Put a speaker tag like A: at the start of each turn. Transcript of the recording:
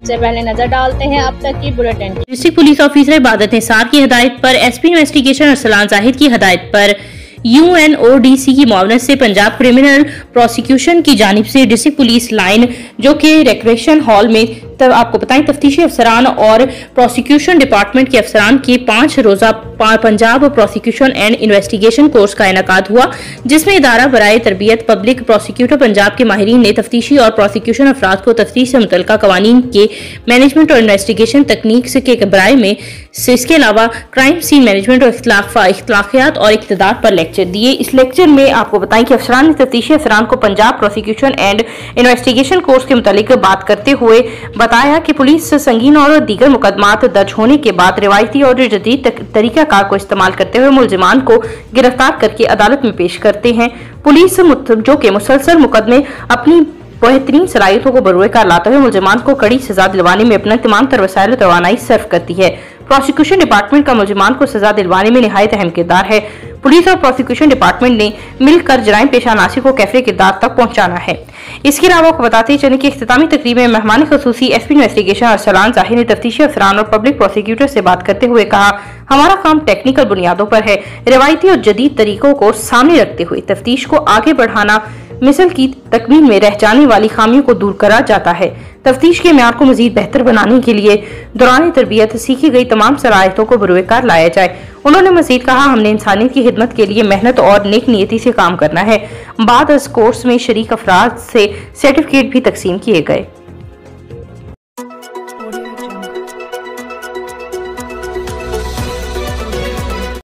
A: से पहले नजर डालते हैं अब तक की बुलेटिन।
B: डिस्ट्रिक्ट पुलिस ऑफिसर इबादत निसार की हिदायत पर एसपी इन्वेस्टिगेशन अरसलान जाहिद की हिदायत पर UNODC की मुआवनत से पंजाब क्रिमिनल प्रोसिक्यूशन की जानिब से डिस्ट्रिक्ट पुलिस लाइन जो कि रिक्रिएशन हॉल में तब आपको बताएं तफ्तीशी अफसरान और प्रोसिक्यूशन डिपार्टमेंट के अफसरान के 5 रोजा Punjab prosecution and investigation course का इनेकाद हुआ, जिसमें इदारा बराए तरबियत पब्लिक प्रोसिक्यूटर पंजाब के माहिरीन ने तफ्तीशी और प्रोसिक्यूशन अफराद को तफ्तीश से मुतल्लिका कवानीन के मैनेजमेंट और इन्वेस्टिगेशन तकनीक के बराए में इसके अलावा क्राइम सीन मैनेजमेंट और इख्तलाफियात और इक़्तिदार पर लेक्चर दिए। इस लेक्चर में आपको बताएं कि अफसरान ने तफ्तीशी अफसरान को Punjab prosecution and investigation course के मुतालिक बात करते हुए बताया कि पुलिस संगीन और दीगर मुकदमात दर्ज होने के बाद रिवायती और जदीद तरीकाकार को इस्तेमाल करते हुए मुलजिमान को गिरफ्तार करके अदालत में पेश करते हैं। पुलिस जो कि मुसलसल मुकदमे अपनी बेहतरीन सलाहियतों को बरूएकार लाते हुए मुलजिमान को कड़ी सजा दिलवाने में अपना तमाम तर वसाइल तवानाई सर्व करती है। प्रोसिक्यूशन डिपार्टमेंट का मुलजिमान को सजा दिलवाने में निहायत अहम किरदार है। पुलिस और प्रोसिक्यूशन डिपार्टमेंट ने मिलकर जराइम पेशा नासिर को कैफरे किरदार तक पहुंचाना है। इसके अलावा आपको बताते चलें कि इख्तितामी तकरीब में मेहमान खुसूसी एसपी इन्वेस्टिगेशन अरसलान जाहिद ने तफ्तीशी अफसरान और पब्लिक प्रोसिक्यूटर से बात करते हुए कहा, हमारा काम टेक्निकल बुनियादों पर है। रिवायती और जदीद तरीकों को सामने रखते हुए तफ्तीश को आगे बढ़ाना मिसल की तकमील में रह जाने वाली खामियों को दूर करा जाता है। तफ्तीश के म्यार को मजीद बेहतर बनाने के लिए दौरान तरबियत सीखी गई तमाम सलाहियतों को बरूएकार लाया जाए। उन्होंने मजीद कहा, हमने इंसानियत की खिदमत के लिए मेहनत और नेक नियति से काम करना है। बाद इस कोर्स में शरीक अफराद से सर्टिफिकेट भी तकसीम किए गए।